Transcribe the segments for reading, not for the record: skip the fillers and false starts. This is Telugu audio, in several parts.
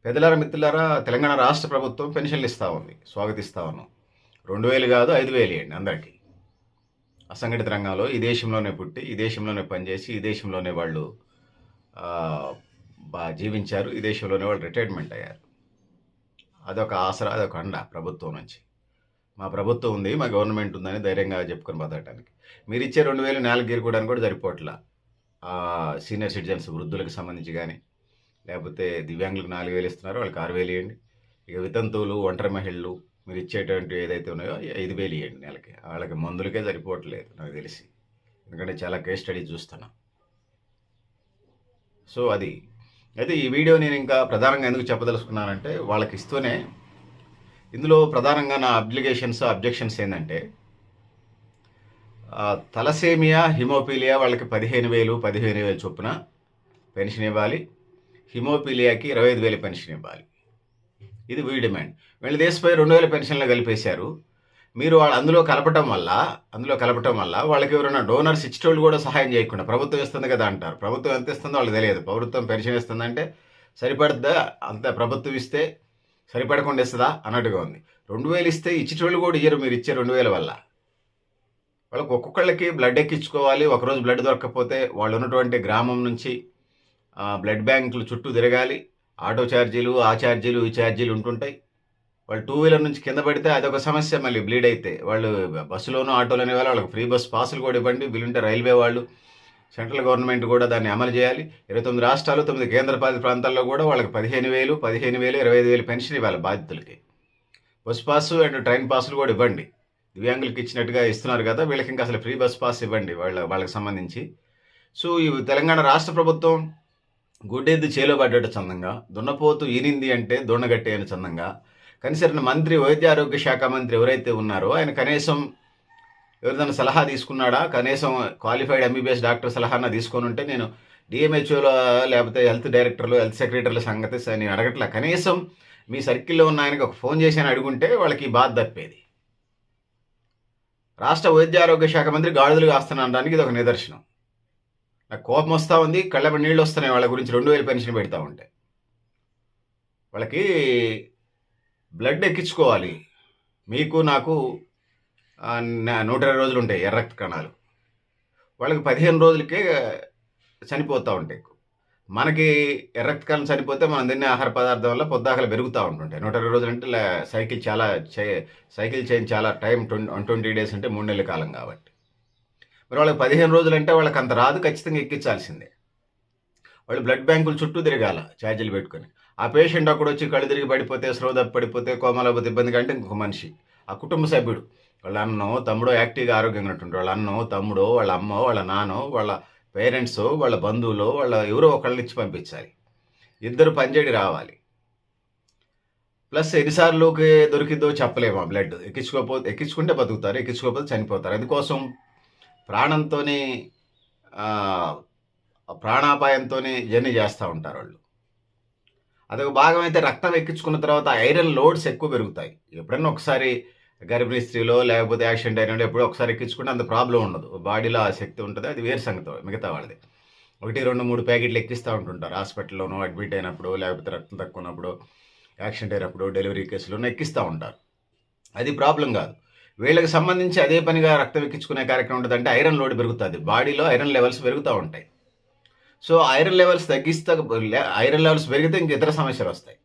పెద్దలారా మిత్రులారా, తెలంగాణ రాష్ట్ర ప్రభుత్వం పెన్షన్లు ఇస్తూ ఉంది, స్వాగతిస్తూ ఉన్నాం. 2000 కాదు 5000 ఇవ్వండి అందరికీ. అసంఘటిత రంగంలో ఈ దేశంలోనే పుట్టి, ఈ దేశంలోనే పనిచేసి, ఈ దేశంలోనే వాళ్ళు జీవించారు, ఈ దేశంలోనే వాళ్ళు రిటైర్మెంట్ అయ్యారు. అదొక ఆసరా, అదొక అండ ప్రభుత్వం నుంచి. మా ప్రభుత్వం ఉంది, మా గవర్నమెంట్ ఉందని ధైర్యంగా చెప్పుకొని బతకడానికి. మీరు ఇచ్చే 2000 నేలకు గీరుకోవడానికి కూడా సరిపోవట్లా. సీనియర్ సిటిజన్స్ వృద్ధులకు సంబంధించి కానీ, లేకపోతే దివ్యాంగులకు 4000 ఇస్తున్నారు, వాళ్ళకి 6000 ఇవ్వండి. ఇక వితంతువులు, ఒంటరి మహిళలు మీరు ఇచ్చేటువంటి ఏదైతే ఉన్నాయో 5000 ఇవ్వండి నెలకి. వాళ్ళకి మందులకే సరిపోవట్లేదు నాకు తెలిసి, ఎందుకంటే చాలా కేస్ స్టడీ చూస్తున్నాం. సో అది అయితే ఈ వీడియో నేను ఇంకా ప్రధానంగా ఎందుకు చెప్పదలుచుకున్నానంటే, వాళ్ళకి ఇస్తూనే ఇందులో ప్రధానంగా నా అబ్జెక్షన్స్ ఏంటంటే, తలసేమియా, హిమోపీలియా వాళ్ళకి 15,000 చొప్పున పెన్షన్ ఇవ్వాలి. హిమోపీలియాకి 25,000 పెన్షన్ ఇవ్వాలి. ఇది వీడి డిమాండ్. వీళ్ళ దేశపై 2,000 పెన్షన్లు కలిపేశారు. మీరు వాళ్ళు అందులో కలపటం వల్ల వాళ్ళకి ఎవరైనా డోనర్స్ ఇచ్చేటోళ్ళు కూడా సహాయం చేయకుండా ప్రభుత్వం ఇస్తుంది కదా అంటారు. ప్రభుత్వం ఎంత ఇస్తుందో వాళ్ళకి తెలియదు. ప్రభుత్వం పెన్షన్ ఇస్తుందంటే సరిపడద్దా, అంత ప్రభుత్వం ఇస్తే సరిపడకుండా ఇస్తుందా అన్నట్టుగా ఉంది. 2,000 ఇస్తే ఇచ్చేటోళ్ళు కూడా ఇయ్యరు మీరు ఇచ్చే 2,000 వల్ల. వాళ్ళకి ఒక్కొక్కళ్ళకి బ్లడ్ ఎక్కించుకోవాలి. ఒకరోజు బ్లడ్ దొరకకపోతే వాళ్ళు ఉన్నటువంటి గ్రామం నుంచి బ్లడ్ బ్యాంకులు చుట్టూ తిరగాలి. ఆటో ఛార్జీలు, ఆ ఛార్జీలు, ఈ ఛార్జీలు ఉంటుంటాయి. వాళ్ళు 2 వీలర్ నుంచి కింద పడితే అదొక సమస్య. మళ్ళీ బ్లీడ్ అయితే వాళ్ళు బస్సులోనూ ఆటోలోనే వాళ్ళకి ఫ్రీ బస్ పాసులు కూడా ఇవ్వండి. వీలుంటే రైల్వే వాళ్ళు, సెంట్రల్ గవర్నమెంట్ కూడా దాన్ని అమలు చేయాలి. 29 రాష్ట్రాలు, 9 కేంద్రపాలిత ప్రాంతాల్లో కూడా వాళ్ళకి 15,000, 25,000 పెన్షన్ ఇవ్వాలి బాధితులకి. బస్ పాసు అండ్ ట్రైన్ పాసులు కూడా ఇవ్వండి. దివ్యాంగులకి ఇచ్చినట్టుగా ఇస్తున్నారు కదా, వీళ్ళకి ఇంకా అసలు ఫ్రీ బస్ పాస్ ఇవ్వండి వాళ్ళకి సంబంధించి. సో ఈ తెలంగాణ రాష్ట్ర ప్రభుత్వం గుడ్డెద్దు చేలో పడ్డట్టు చందంగా, దున్నపోతు ఈనింది అంటే దున్నగట్టే అని చందంగా, కనీసం మంత్రి, వైద్య ఆరోగ్య శాఖ మంత్రి ఎవరైతే ఉన్నారో ఆయన కనీసం ఎవరిదైనా సలహా తీసుకున్నాడా? కనీసం క్వాలిఫైడ్ ఎంబీబీఎస్ డాక్టర్ సలహానా తీసుకొని ఉంటే నేను డిఎంహెచ్ఓలో లేకపోతే హెల్త్ డైరెక్టర్లు, హెల్త్ సెక్రటరీల సంగతి నేను అడగట్లా. కనీసం మీ సర్కిల్లో ఉన్న ఆయనకి ఒక ఫోన్ చేసి అడుగుంటే వాళ్ళకి బాధ తప్పేది. రాష్ట్ర వైద్య ఆరోగ్య శాఖ మంత్రి గాడిదలు కాస్తున్నానికి ఇది ఒక నిదర్శనం. నాకు కోపం వస్తూ ఉంది, కళ్ళ నీళ్ళు వస్తున్నాయి వాళ్ళ గురించి 2,000 పెన్షన్ పెడతా ఉంటే. వాళ్ళకి బ్లడ్ ఎక్కించుకోవాలి. మీకు నాకు 120 రోజులు ఉంటాయి ఎర్ర రక్త కణాలు. వాళ్ళకి 15 రోజులకే చనిపోతూ ఉంటాయి. మనకి ఎర్ర రక్త కణాలు చనిపోతే మనం తినే ఆహార పదార్థం వల్ల పొద్దాకలు పెరుగుతూ ఉంటుంటాయి. 120 రోజులు అంటే సైకిల్ చైన్ చాలా టైం 120 డేస్ అంటే 3 నెలల కాలం కాబట్టి. మరి వాళ్ళకి 15 రోజులు అంటే వాళ్ళకి అంత రాదు, ఖచ్చితంగా ఎక్కించాల్సిందే. వాళ్ళు బ్లడ్ బ్యాంకులు చుట్టూ తిరగాల ఛార్జీలు పెట్టుకొని. ఆ పేషెంట్ అక్కడ వచ్చి కళ్ళు తిరిగి పడిపోతే, శ్రోధ పడిపోతే, కోమలపోతే ఇబ్బంది కంటే ఇంకొక మనిషి, ఆ కుటుంబ సభ్యుడు, వాళ్ళ అన్నో తమ్ముడో యాక్టివ్గా ఆరోగ్యంగా ఉన్నట్టుంటారు. వాళ్ళ అన్నో తమ్ముడో, వాళ్ళ అమ్మో, వాళ్ళ నాన్నో, వాళ్ళ పేరెంట్స్, వాళ్ళ బంధువులు, వాళ్ళ ఎవరో ఒకళ్ళని ఇచ్చి పంపించాలి. ఇద్దరు పనిచేయడి రావాలి. ప్లస్ ఎన్నిసార్లుకి దొరికిందో చెప్పలేము. ఆ బ్లడ్ ఎక్కించుకుంటే బతుకుతారు, ఎక్కించుకోకపోతే చనిపోతారు. అందుకోసం ప్రాణాపాయంతో జర్నీ చేస్తూ ఉంటారు వాళ్ళు. అదొక భాగం. అయితే రక్తం ఎక్కించుకున్న తర్వాత ఐరన్ లోడ్స్ ఎక్కువ పెరుగుతాయి. ఎప్పుడన్నా ఒకసారి గర్భిణీ స్త్రీలో లేకపోతే యాక్సిడెంట్ అయినప్పుడు ఎప్పుడో ఒకసారి ఎక్కించుకుంటే అంత ప్రాబ్లం ఉండదు. బాడీలో ఆ శక్తి ఉంటుంది, అది వేరు సంగతి మిగతా వాళ్ళది. 1, 2, 3 ప్యాకెట్లు ఎక్కిస్తూ ఉంటుంటారు హాస్పిటల్లోనూ, అడ్మిట్ అయినప్పుడు, లేకపోతే రక్తం తక్కువ ఉన్నప్పుడు, యాక్సిడెంట్ అయినప్పుడు, డెలివరీ కేసులోనూ ఎక్కిస్తూ ఉంటారు. అది ప్రాబ్లం కాదు. వీళ్ళకి సంబంధించి అదే పనిగా రక్తం ఎక్కించుకునే కార్యక్రమం ఉంటుందంటే ఐరన్ లోడ్ పెరుగుతుంది. బాడీలో ఐరన్ లెవెల్స్ పెరుగుతూ ఉంటాయి. సో ఐరన్ లెవెల్స్ పెరిగితే ఇంక ఇతర సమస్యలు వస్తాయి.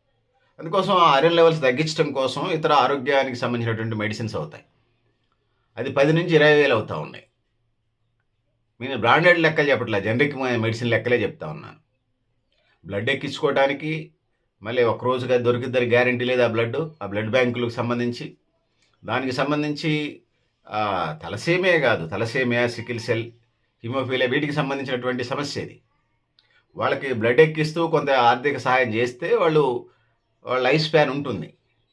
అందుకోసం ఐరన్ లెవెల్స్ తగ్గించడం కోసం ఇతర ఆరోగ్యానికి సంబంధించినటువంటి మెడిసిన్స్ అవుతాయి. అది 10 నుంచి 20,000 అవుతూ ఉన్నాయి. నేను బ్రాండెడ్ లెక్కలు చెప్పట్లేదు, జనరిక్ మెడిసిన్ లెక్కలే చెప్తా ఉన్నాను. బ్లడ్ ఎక్కించుకోవడానికి మళ్ళీ ఒక రోజుగా దొరికిద్దని గ్యారంటీ లేదు. ఆ బ్లడ్ బ్యాంకులకు సంబంధించి, దానికి సంబంధించి తలసేమియా కాదు, తలసేమియా, సికిల్ సెల్, హిమోఫీలియా వీటికి సంబంధించినటువంటి సమస్య ఇది. వాళ్ళకి బ్లడ్ ఎక్కిస్తూ కొంత ఆర్థిక సహాయం చేస్తే వాళ్ళ లైఫ్ స్పాన్ ఉంటుంది.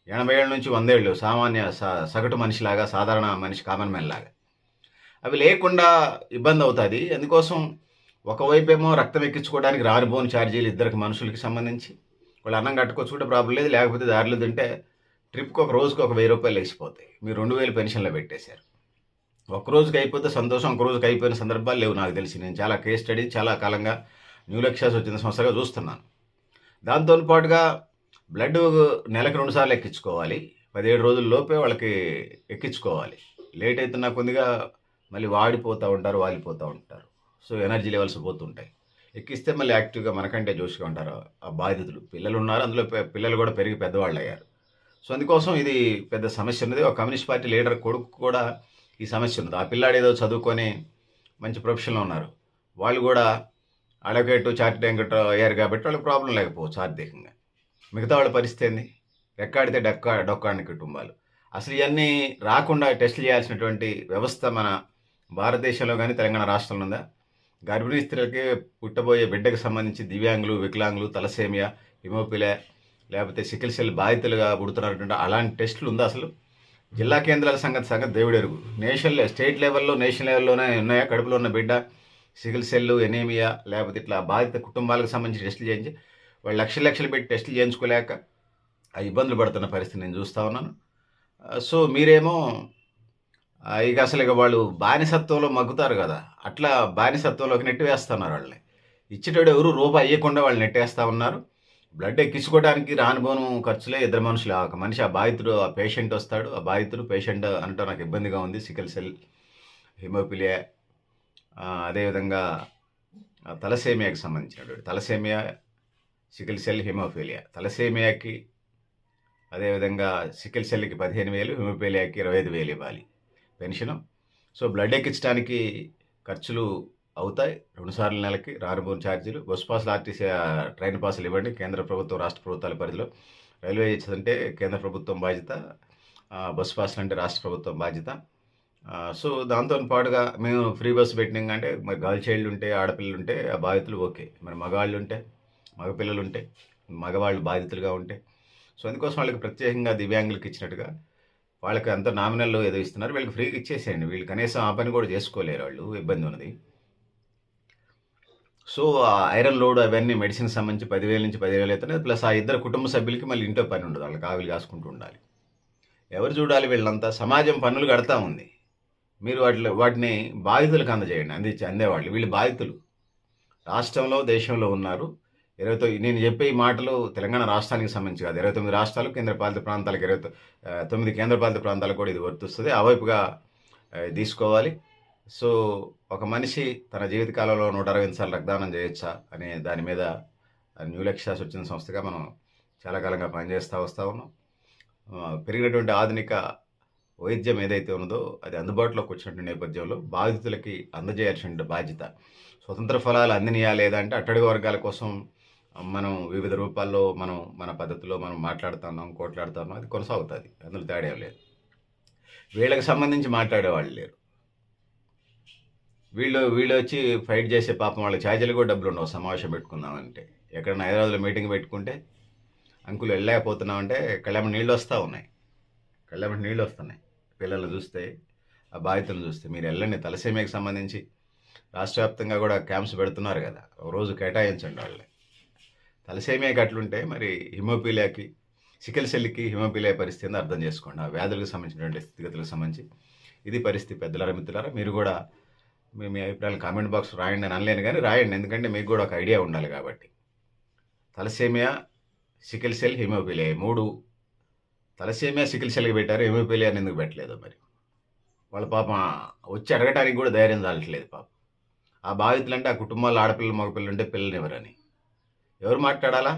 80 ఏళ్ళ నుంచి 100 ఏళ్ళు సామాన్య సగటు మనిషిలాగా, సాధారణ మనిషి, కామన్ మ్యాన్ లాగా. అవి లేకుండా ఇబ్బంది అవుతుంది. అందుకోసం ఒకవైపు ఏమో రక్తం ఎక్కించుకోవడానికి రానిపోని ఛార్జీలు ఇద్దరికి మనుషులకి సంబంధించి, వాళ్ళు అన్నం కట్టుకోవచ్చు ప్రాబ్లం లేదు, లేకపోతే దారిలో తింటే ట్రిప్కి ఒక రోజుకి ఒక 1000 రూపాయలు వేసిపోతాయి. మీరు 2,000 పెన్షన్లో పెట్టేశారు. ఒక రోజుకి అయిపోతే సంతోషం, ఒక రోజుకి అయిపోయిన సందర్భాలు లేవు నాకు తెలిసి. నేను చాలా కేస్ స్టడీ చాలా కాలంగా న్యూ లెక్చర్స్ వచ్చిన సంస్థగా చూస్తున్నాను. దాంతో పాటుగా బ్లడ్ నెలకు 2 సార్లు ఎక్కించుకోవాలి. 17 రోజుల లోపే వాళ్ళకి ఎక్కించుకోవాలి. లేట్ అయితున్నా కొద్దిగా మళ్ళీ వాడిపోతూ ఉంటారు, వాలిపోతూ ఉంటారు. సో, ఎనర్జీ లెవెల్స్ పోతుంటాయి. ఎక్కిస్తే మళ్ళీ యాక్టివ్‌గా మనకంటే జోష్‌గా ఉంటారు ఆ బాధితులు. పిల్లలున్నారు. అందులో పిల్లలు కూడా పెరిగి పెద్దవాళ్ళయ్యారు. సో, అందుకోసం ఇది పెద్ద సమస్య ఉన్నది. ఒక కమ్యూనిస్ట్ పార్టీ లీడర్ కొడుకు కూడా ఈ సమస్య ఉన్నది. ఆ పిల్లాడేదో చదువుకొని మంచి ప్రొఫెషన్‌లో ఉన్నారు. వాళ్ళు కూడా అడ్వకేటు, చార్టెడ్ అకౌంటెంట్ అయ్యారు కాబట్టి వాళ్ళకి ప్రాబ్లమ్ లేకపోవచ్చు ఆర్థికంగా. మిగతా వాళ్ళ పరిస్థితి ఏంది? రెక్కాడితే డొక్కాడని కుటుంబాలు. అసలు ఇవన్నీ రాకుండా టెస్టులు చేయాల్సినటువంటి వ్యవస్థ మన భారతదేశంలో కానీ, తెలంగాణ రాష్ట్రంలో ఉందా? గర్భిణీ స్త్రీలకి పుట్టబోయే బిడ్డకు సంబంధించి దివ్యాంగులు, వికలాంగులు, తలసేమియా, హిమోఫిలియా లేకపోతే సికిల్ సెల్ బాధితులుగా పుడుతున్నటువంటి అలాంటి టెస్టులు ఉందా అసలు? జిల్లా కేంద్రాల సంగతి దేవుడెరుగు. స్టేట్ లెవెల్‌లో, నేషనల్ లెవెల్‌లోనే ఉన్నాయా? కడుపులో ఉన్న బిడ్డ సికిల్ సెల్, ఎనీమియా లేకపోతే ఇట్లా బాధిత కుటుంబాలకు సంబంధించి టెస్టులు చేయించి వాళ్ళు లక్షలు పెట్టి టెస్టులు చేయించుకోలేక ఆ ఇబ్బందులు పడుతున్న పరిస్థితి నేను చూస్తూ ఉన్నాను. సో, మీరేమో ఇక వాళ్ళు బానిసత్వంలో మగ్గుతారు కదా! అట్లా బానిసత్వంలోకి నెట్టివేస్తున్నారు వాళ్ళని. ఇచ్చేటోడు ఎవరు రూపాయి ఇయ్యకుండా వాళ్ళు నెట్టేస్తా ఉన్నారు. బ్లడ్ ఎక్కించుకోవడానికి రానుబోను ఖర్చులే ఇద్దరు మనుషులు. ఒక మనిషి ఆ బాధితుడు, ఆ పేషెంట్ వస్తాడు. ఆ బాధితుడు, పేషెంట్ అనటం నాకు ఇబ్బందిగా ఉంది. సికిల్ సెల్, హిమోఫిలియా అదేవిధంగా తలసేమియాకి సంబంధించినటువంటి తలసేమియా, సికిల్ సెల్, హిమోఫిలియా. తలసేమియాకి అదేవిధంగా సికిల్ సెల్‌కి 15,000, హిమోఫిలియాకి 25,000 ఇవ్వాలి పెన్షను. సో, బ్లడ్ ఎక్కించడానికి ఖర్చులు అవుతాయి. 2 సార్లు నెలకి రానుబోను ఛార్జీలు. బస్ పాస్‌లు, ఆర్టీసీ ట్రైన్ పాసులు ఇవ్వండి. కేంద్ర ప్రభుత్వం, రాష్ట్ర ప్రభుత్వాల పరిధిలో. రైల్వేస్ అంటే కేంద్ర ప్రభుత్వం బాధ్యత. బస్ పాస్‌లు అంటే రాష్ట్ర ప్రభుత్వం బాధ్యత. సో, దాంతో పాటుగా మేము ఫ్రీ బస్ పెట్టినాం అంటే మరి గర్ల్ చైల్డ్ ఉంటే, ఆడపిల్లలుంటే ఆ బాధితులు ఓకే. మరి మగవాళ్ళుంటే, మగపిల్లలుంటే, మగవాళ్ళు బాధితులుగా ఉంటే సో, అందుకోసం వాళ్ళకి ప్రత్యేకంగా దివ్యాంగులకు ఇచ్చినట్టుగా వాళ్ళకి అంత నామినల్ ఏదో ఇస్తున్నారు. వీళ్ళకి ఫ్రీగా ఇచ్చేసేయండి. వీళ్ళు కనీసం ఆ పని కూడా చేసుకోలేరు వాళ్ళు. ఇబ్బంది ఉన్నది. సో, ఆ ఐరన్ లోడ్ అవన్నీ మెడిసిన్‌కి సంబంధించి 10,000 నుంచి 15,000 అవుతున్నాయి. ప్లస్ ఆ ఇద్దరు కుటుంబ సభ్యులకి మళ్ళీ ఇంట్లో పని ఉండదు. వాళ్ళకి ఆవిలు కాసుకుంటూ ఉండాలి. ఎవరు చూడాలి వీళ్ళంతా? సమాజం పన్నులు కడతా ఉంది. మీరు వాటిని బాధితులకు అందజేయండి. అందేవాళ్ళు. వీళ్ళు బాధితులు. రాష్ట్రంలో, దేశంలో ఉన్నారు. నేను చెప్పే ఈ మాటలు తెలంగాణ రాష్ట్రానికి సంబంధించి కాదు. 29 రాష్ట్రాలు, కేంద్రపాలిత ప్రాంతాలకు 9 కేంద్రపాలిత ప్రాంతాలకు కూడా ఇది వర్తిస్తుంది. ఆ వైపుగా తీసుకోవాలి. సో, ఒక మనిషి తన జీవిత కాలంలో 160 సార్లు రక్తదానం చేయొచ్చా అనే దాని మీద న్యూ లక్ష్యాస్ వచ్చిన సంస్థగా మనం చాలా కాలంగా పనిచేస్తూ వస్తూ ఉన్నాం. పెరిగినటువంటి ఆధునిక వైద్యం ఏదైతే ఉన్నదో అది అందుబాటులోకి వచ్చినటువంటి నేపథ్యంలో బాధితులకి అందజేయాల్సిన బాధ్యత. స్వతంత్ర ఫలాలు అందినయా లేదా అంటే అట్టడుగు వర్గాల కోసం మనం వివిధ రూపాల్లో మన పద్ధతిలో మనం మాట్లాడుతున్నాం, కోట్లాడుతున్నాం. అది కొనసాగుతుంది. అందులో తేడా లేదు. వీళ్ళకి సంబంధించి మాట్లాడేవాళ్ళు లేరు. వీళ్ళు వచ్చి ఫైట్ చేసే పాపం వాళ్ళ ఛార్జీలు కూడా డబ్బులు ఉండవు. సమావేశం పెట్టుకుందామంటే ఎక్కడైనా హైదరాబాద్లో మీటింగ్ పెట్టుకుంటే అంకులు వెళ్ళలేకపోతున్నామంటే కళ్ళెమ్మటి నీళ్ళు వస్తూ ఉన్నాయి. కళ్ళెమ్మటి నీళ్ళు వస్తున్నాయి. పిల్లలు చూస్తే, ఆ బాధితులను చూస్తే. మీరు వెళ్ళండి. తలసేమియాకి సంబంధించి రాష్ట్ర వ్యాప్తంగా కూడా క్యాంప్స్ పెడుతున్నారు కదా. ఒక రోజు కేటాయించండి వాళ్ళని. తలసేమియాకి అట్లుంటే మరి హిమోఫిలియాకి, సికిల్ సెల్కి హిమోఫిలియా పరిస్థితి అర్థం చేసుకోండి. ఆ వ్యాధులకు సంబంధించినటువంటి స్థితిగతులకు సంబంధించి ఇది పరిస్థితి. పెద్దలారా, మిత్రులారా, మీరు కూడా మీ అభిప్రాయాలు కామెంట్ బాక్స్ రాయండి అని అనలేను కానీ రాయండి. ఎందుకంటే మీకు కూడా ఒక ఐడియా ఉండాలి కాబట్టి. Thalassaemia, sickle cell, haemophilia 3 thalassaemia, sickle సెల్కి పెట్టారు. హిమోఫిలియా ఎందుకు పెట్టలేదు మరి? వాళ్ళ పాపం వచ్చి అడగటానికి కూడా ధైర్యం చాలట్లేదు పాపం. ఆ బాధితులంటే ఆ కుటుంబాల్లో ఆడపిల్లలు, మగపిల్లలు ఉంటే పిల్లలు ఎవరని ఎవరు మాట్లాడాలా?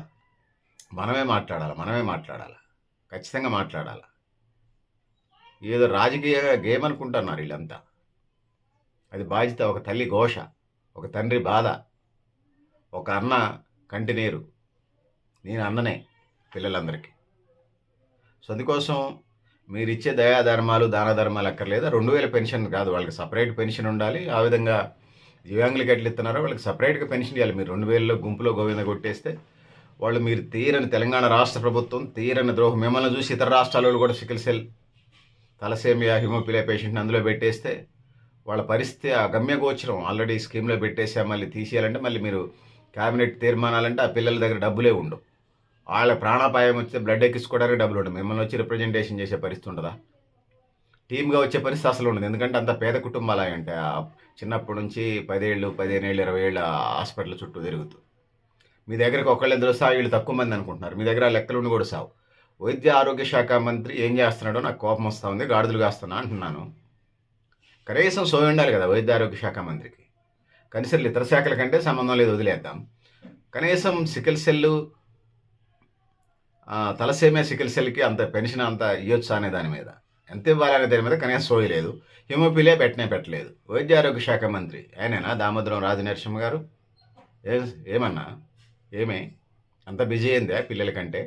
మనమే మాట్లాడాలా. ఖచ్చితంగా మాట్లాడాలా. ఏదో రాజకీయ గేమ్ అనుకుంటున్నారు వీళ్ళంతా. అది బాధ్యత. ఒక తల్లి ఘోష, ఒక తండ్రి బాధ, ఒక అన్న కంటి నీరు. నేను అన్ననే పిల్లలందరికీ. సో, అందుకోసం మీరిచ్చే దయాధర్మాలు, దాన ధర్మాలు అక్కర్లేదు. 2,000 పెన్షన్ కాదు, వాళ్ళకి సపరేట్ పెన్షన్ ఉండాలి. ఆ విధంగా దివ్యాంగులకి ఎట్లా ఇస్తున్నారో వాళ్ళకి సపరేట్గా పెన్షన్ ఇవ్వాలి. మీరు 2,000లో గుంపులో గోవింద కొట్టేస్తే మీరు తీరని తెలంగాణ రాష్ట్ర ప్రభుత్వం తీరని ద్రోహం. మిమ్మల్ని చూసి ఇతర రాష్ట్రాలలో కూడా సికిల్ సెల్, తలసేమియా, హిమోఫిలియా పేషెంట్ని అందులో పెట్టేస్తే వాళ్ళ పరిస్థితి గమ్యగోచరం. ఆల్రెడీ స్కీమ్లో పెట్టేసా, మళ్ళీ తీసేయాలంటే మళ్ళీ మీరు క్యాబినెట్ తీర్మానాలంటే ఆ పిల్లల దగ్గర డబ్బులే ఉండవు. వాళ్ళ ప్రాణాపాయం వస్తే బ్లడ్ ఎక్కించుకోవడానికి డబ్బులు ఉండవు. మిమ్మల్ని వచ్చి రిప్రజెంటేషన్ చేసే పరిస్థితి ఉంటుందా? టీమ్గా వచ్చే పరిస్థితి అసలు ఉండదు. ఎందుకంటే అంత పేద కుటుంబాలు అవి ఉంటాయి. చిన్నప్పటి నుంచి 10 ఏళ్ళు, 15 ఏళ్ళు, 20 ఏళ్ళు హాస్పిటల్ చుట్టూ తిరుగుతూ మీ దగ్గరికి ఒకళ్ళిద్దరు సావు, వీళ్ళు తక్కువ మంది అనుకుంటున్నారు. మీ దగ్గర ఆ లెక్కలుండి కూడా సావు. వైద్య ఆరోగ్య శాఖ మంత్రి ఏం చేస్తున్నాడో నాకు కోపం వస్తూ ఉంది. గాడిదలు కాస్తున్నా అంటున్నాను. కనీసం సోయి ఉండాలి కదా వైద్య ఆరోగ్య శాఖ మంత్రికి. కనీసం ఇతర శాఖల కంటే సంబంధం లేదు, వదిలేద్దాం. కనీసం సికిల్ సెల్లు, తలసేమియా సికిల్ సెల్కి అంత పెన్షన్ అంత ఇవ్వచ్చా అనే దాని మీద, ఎంత ఇవ్వాలనే దాని మీద కనీసం సోయి లేదు. హిమోఫిలియా పెట్టలేదు. వైద్య ఆరోగ్య శాఖ మంత్రి ఆయనేనా దామోదరం రాజనరసింహ గారు? ఏమన్నా ఏమే అంత బిజీ అయిందా పిల్లల కంటే?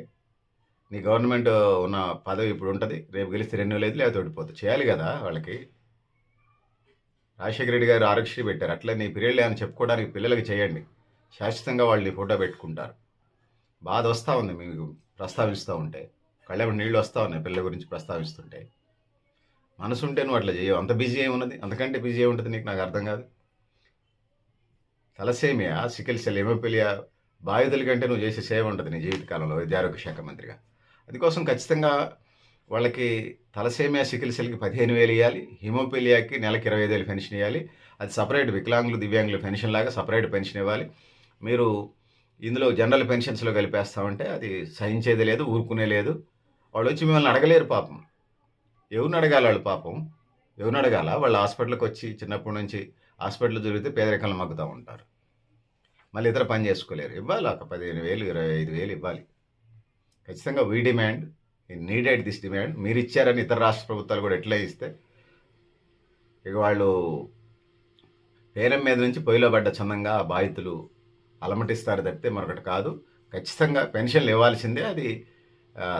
నీ గవర్నమెంట్ ఉన్న పదవి ఇప్పుడు ఉంటుంది, రేపు గెలిస్తే 2 లేదు, లేకపోతే ఓడిపోతుంది. చేయాలి కదా వాళ్ళకి. రాజశేఖర రెడ్డి గారు ఆరోగ్యశ్రీ పెట్టారు. అట్లా నీ పీరియడ్లే అని చెప్పుకోవడానికి పిల్లలకి చేయండి. శాశ్వతంగా వాళ్ళు నీ ఫోటో పెట్టుకుంటారు. బాధ వస్తూ ఉంది మీకు ప్రస్తావిస్తూ ఉంటే, కళ్ళ నీళ్ళు వస్తూ ఉన్నాయి పిల్లల గురించి ప్రస్తావిస్తుంటే. మనసు ఉంటే నువ్వు అట్లా చేయవు. అంత బిజీ ఏమున్నది? అంతకంటే బిజీ ఏముంటుంది నీకు? నాకు అర్థం కాదు. తలసేమియా, సికిల్ సెల్, హెమోఫిలియా బాధితుల కంటే నువ్వు చేసే సేవ ఉంటుంది నీ జీవితకాలంలో విద్యారోగ్య శాఖ మంత్రిగా. అందుకోసం ఖచ్చితంగా వాళ్ళకి తలసేమియా, సికిల్ సెల్కి 15,000 ఇవ్వాలి. హిమోఫిలియాకి నెలకి 25,000 పెన్షన్ ఇవ్వాలి. అది సపరేట్ వికలాంగులు, దివ్యాంగుల పెన్షన్ లాగా సపరేట్ పెన్షన్ ఇవ్వాలి. మీరు ఇందులో జనరల్ పెన్షన్స్లో కలిపేస్తామంటే అది సహించేది లేదు, ఊరుకునే లేదు. వాళ్ళు వచ్చి మిమ్మల్ని అడగలేరు పాపం. ఎవరిని అడగాలి వాళ్ళు పాపం? ఎవరిని అడగాల? వాళ్ళు హాస్పిటల్కి వచ్చి చిన్నప్పటి నుంచి హాస్పిటల్ జరిగితే పేదరికంలో మగ్గుతూ ఉంటారు. మళ్ళీ ఇతర పని చేసుకోలేరు. ఇవ్వాలి ఒక 15,000, 25,000 ఇవ్వాలి ఖచ్చితంగా. We demand, needed this demand. మీరు ఇచ్చారని ఇతర రాష్ట్ర ప్రభుత్వాలు కూడా ఎట్లా ఇస్తే ఇక వాళ్ళు పేరం మీద నుంచి పొయ్యిలో పడ్డ చందంగా బాధితులు అలమటిస్తారు తప్పితే మరొకటి కాదు. ఖచ్చితంగా పెన్షన్లు ఇవ్వాల్సిందే. అది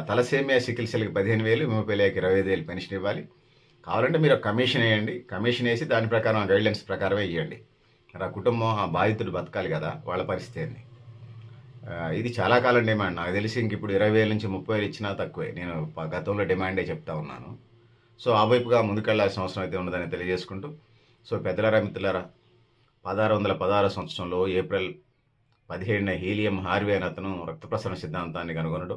తలసేమియా, సికిల్ సెల్కి 15,000, హిమోఫిలియాకి 25,000 పెన్షన్ ఇవ్వాలి. కావాలంటే మీరు కమిషన్ వేయండి. కమిషన్ వేసి దాని ప్రకారం గైడ్లైన్స్ ప్రకారమే ఇవ్వండి. మరి ఆ కుటుంబం, ఆ బాధితుడు బతకాలి కదా, వాళ్ళ పరిస్థితి ఏంది? ఇది చాలా కాలం డిమాండ్. నాకు తెలిసి ఇంక ఇప్పుడు 20,000 నుంచి 30,000 ఇచ్చినా తక్కువే. నేను గతంలో డిమాండే చెప్తా ఉన్నాను. సో ఆ వైపుగా ముందుకెళ్లాల్సిన అవసరం అయితే ఉన్నదని తెలియజేసుకుంటూ, సో పెద్దలారా, మిత్రులారా, 1616 సంవత్సరంలో ఏప్రిల్ 17న హీలియం హార్వే అనే అతను రక్త ప్రసరణ సిద్ధాంతాన్ని కనుగొనడు.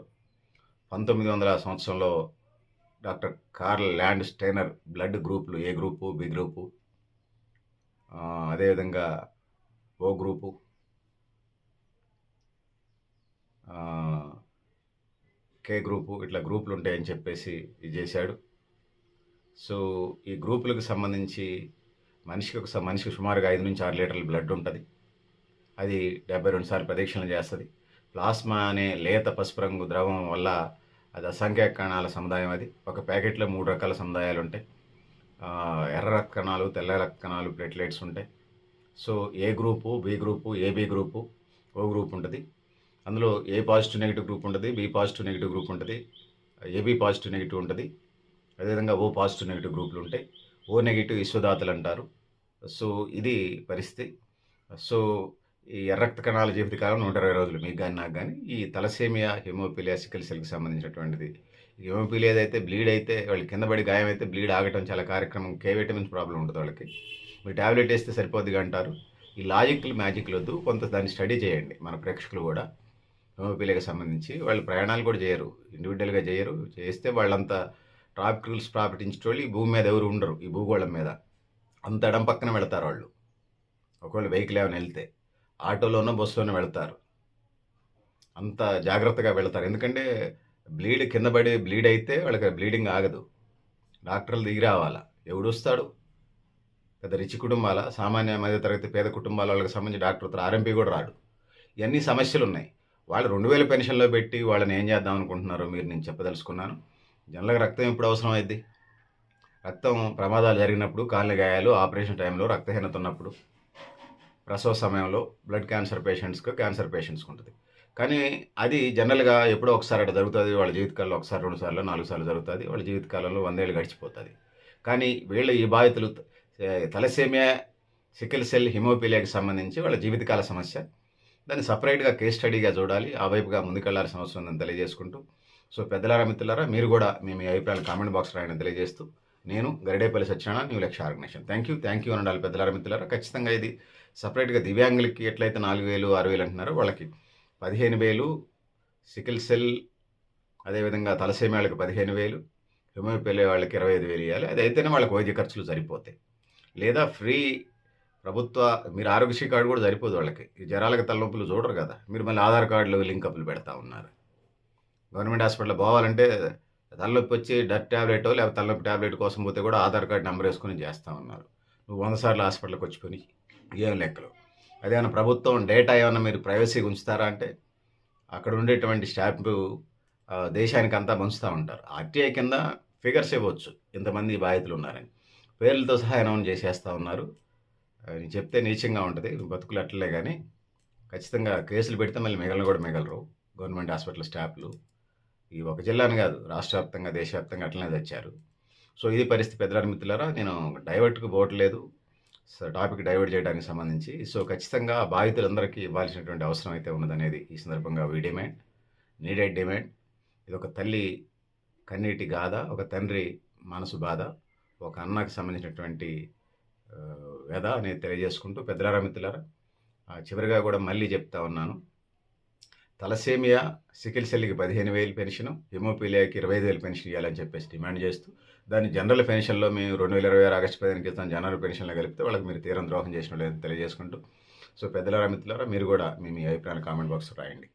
1900 సంవత్సరంలో doctor Karl Landsteiner blood గ్రూపులు, ఏ గ్రూపు, బి గ్రూపు, అదేవిధంగా ఓ గ్రూపు, కే గ్రూపు, ఇట్లా గ్రూపులు ఉంటాయని చెప్పేసి ఇది చేశాడు. సో ఈ గ్రూపులకు సంబంధించి మనిషికి సుమారుగా 5 నుంచి 6 లీటర్ల బ్లడ్ ఉంటుంది. అది 72 సార్లు ప్రదక్షిణలు చేస్తుంది. ప్లాస్మా అనే లేత పసుపు రంగు ద్రవం వల్ల అది అసంఖ్యాక కణాల సముదాయం. అది ఒక ప్యాకెట్లో 3 రకాల సముదాయాలు ఉంటాయి. ఎర్ర రక్త కణాలు, తెల్ల రక్త కణాలు, ప్లేట్లెట్స్ ఉంటాయి. So A group, B group, AB group, O group ఉంటుంది. అందులో ఏ పాజిటివ్ నెగిటివ్ గ్రూప్ ఉంటుంది, బి పాజిటివ్ నెగిటివ్ గ్రూప్ ఉంటుంది, ఏబి పాజిటివ్ నెగిటివ్ ఉంటుంది, అదేవిధంగా ఓ పాజిటివ్ నెగిటివ్ గ్రూపులు ఉంటాయి. ఓ నెగిటివ్ విశ్వదాతలు అంటారు. సో ఇది పరిస్థితి. సో ఈ ఎర్ర రక్త కణాల జీవితకాలం 120 రోజులు మీకు కానీ నాకు కానీ. ఈ తలసేమియా, హిమోఫిలియా, సికిల్ సెల్కి సంబంధించినటువంటిది. హిమోఫిలియా అయితే బ్లీడ్ అయితే వాళ్ళు కింద పడి గాయం అయితే బ్లీడ్ ఆగటం చాలా కార్యక్రమం. కే విటమిన్స్ ప్రాబ్లం ఉంటుంది వాళ్ళకి. మీరు ట్యాబ్లెట్ వేస్తే సరిపోద్దిగా అంటారు. ఈ లాజిక్లు, మ్యాజిక్లు వద్దు, కొంత దాన్ని స్టడీ చేయండి. మన ప్రేక్షకులు కూడా హిమోఫిలియాకి సంబంధించి వాళ్ళు ప్రయాణాలు కూడా చేయరు, ఇండివిజువల్గా చేయరు. చేస్తే వాళ్ళంతా ట్రాఫిక్ రూల్స్ పాటించేటోళ్ళు ఈ భూమి మీద ఎవరు ఉండరు. ఈ భూగోళం మీద అంత ఎడం పక్కన వెళతారు వాళ్ళు. ఒకవేళ వెహికల్ ఏమైనా వెళ్తే ఆటోలోనో బస్సులోనో వెళతారు. అంత జాగ్రత్తగా వెళతారు. ఎందుకంటే బ్లీడ్ కింద పడి బ్లీడ్ అయితే వాళ్ళకి బ్లీడింగ్ ఆగదు. డాక్టర్లు దిగి రావాలా. ఎవడు వస్తాడు? పెద్ద రిచ్ కుటుంబాల, సామాన్య మధ్యతరగతి పేద కుటుంబాల వాళ్ళకి సంబంధించి డాక్టర్ ఆర్ఎంపీ కూడా రాడు. ఇవన్నీ సమస్యలు ఉన్నాయి. వాళ్ళు 2,000 పెన్షన్లో పెట్టి వాళ్ళని ఏం చేద్దాం అనుకుంటున్నారో మీరు నేను చెప్పదలుచుకున్నాను. జనరల్గా రక్తం ఎప్పుడు అవసరం అయింది? రక్తం ప్రమాదాలు జరిగినప్పుడు, కాళ్ళ గాయాలు, ఆపరేషన్ టైంలో, రక్తహీనత ఉన్నప్పుడు, ప్రసవ సమయంలో, బ్లడ్ క్యాన్సర్ పేషెంట్స్కి ఉంటుంది. కానీ అది జనరల్గా ఎప్పుడో ఒకసారి అట్లా జరుగుతుంది. వాళ్ళ జీవితకాలంలో 1 సారి, 2 సార్లు, 4 సార్లు జరుగుతుంది. వాళ్ళ జీవితకాలంలో 100 ఏళ్ళు గడిచిపోతుంది. కానీ వీళ్ళ ఈ బాధితులు తలసేమియా, సికిల్ సెల్, హిమోఫిలియాకి సంబంధించి వాళ్ళ జీవితకాల సమస్య. దాన్ని సపరేట్గా కేస్ స్టడీగా చూడాలి. ఆ వైపుగా ముందుకెళ్లాల్సిన అవసరం ఉందని తెలియజేసుకుంటూ, సో పెద్దలారా, మిత్రులారా, మీరు కూడా మీ అభిప్రాయాలు కామెంట్ బాక్స్ రాయని తెలియజేస్తూ, నేను గరిడేపల్లి సత్యనారాయణ, న్యూ లక్ష్య ఆర్గనైజేషన్. థ్యాంక్ యూ అని ఉండాలి పెద్దలారా, మిత్రులారా. ఖచ్చితంగా ఇది సపరేట్గా దివ్యాంగులకి ఎట్లయితే 4,000, 6,000 అంటున్నారో వాళ్ళకి 15,000, సికిల్ సెల్ అదేవిధంగా తలసేమియా వాళ్ళకి 15,000, హిమోఫిలియా వాళ్ళకి 25,000 ఇవ్వాలి. అది అయితేనే వాళ్ళకి వైద్య ఖర్చులు సరిపోతాయి. లేదా ఫ్రీ ప్రభుత్వ మీరు ఆరోగ్యశ్రీ కార్డు కూడా సరిపోదు వాళ్ళకి. ఈ జ్వరాలకు తలనొప్పులు చూడరు కదా! మీరు మళ్ళీ ఆధార్ కార్డులు లింకప్‌లు పెడతా ఉన్నారు. గవర్నమెంట్ హాస్పిటల్‌కి పోవాలంటే తలనొప్పి వచ్చి డర్ట్ టాబ్లెటో లేకపోతే తలనొప్పి టాబ్లెట్ కోసం పోతే కూడా ఆధార్ కార్డ్ నంబర్ వేసుకొని చేస్తా ఉన్నారు. నువ్వు 100 సార్లు హాస్పిటల్‌కి వచ్చి పోనీ. ఏం లెక్కలు. అదేమన్నా ప్రభుత్వం డేటా ఏమన్నా మీరు ప్రైవసీగా ఉంచుతారా అంటే అక్కడ ఉండేటువంటి స్టాంపు దేశానికంతా పంచుతా ఉంటారు. ఆర్‌టీఐ కింద ఫిగర్స్ ఇవ్వచ్చు. ఇంతమంది బాధితులు ఉన్నారని. పేర్లతో సహా అనౌన్స్ చేసేస్తా ఉన్నారు. నేను చెప్తే నీచంగా ఉంటది. బతుకులు అట్లే గానీ ఖచ్చితంగా కేసులు పెడితే మళ్ళీ మిగలను కూడా మిగలరు. Government hospital స్టాఫ్‌లు. ఈ ఒక జిల్లాని కాదు రాష్ట్ర వ్యాప్తంగా, దేశవ్యాప్తంగా అట్లనే తెచ్చారు. సో ఇది పరిస్థితి పెద్దలారా మిత్రులారా. నేను డైవర్ట్‌కి పోవట్లేదు. టాపిక్ డైవర్ట్ చేయడానికి సంబంధించి. సో ఖచ్చితంగా బాధితులందరికీ ఇవ్వాల్సినటువంటి అవసరం అయితే ఉన్నదనేది ఈ సందర్భంగా వి డిమాండ్. Needed demand. ఇదొక తల్లి కన్నీటి గాథ, ఒక తండ్రి మనసు బాధ, ఒక అన్నకి సంబంధించినటువంటి వ్యధ అనేది తెలియజేసుకుంటూ పెద్దలారా మిత్రులారా చివరిగా కూడా మళ్ళీ చెప్తా ఉన్నాను. తలసేమియా, సికిల్ సెల్‌కి 15,000 పెన్షను, హిమోఫీలియాకి 25,000 పెన్షన్ ఇవ్వాలని చెప్పేసి డిమాండ్ చేస్తూ, దాన్ని జనరల్ పెన్షన్‌లో మేము 2026 ఆగస్టు 15 క్రితం జనరల్ పెన్షన్‌లో కలిపితే వాళ్ళకి మీరు తీరం ద్రోహం చేసినట్టు తెలియజేసుకుంటూ, సో పెద్దలారా మిత్రులారా మీరు కూడా మీ అభిప్రాయాన్ని కామెంట్ బాక్స్‌లో రాయండి.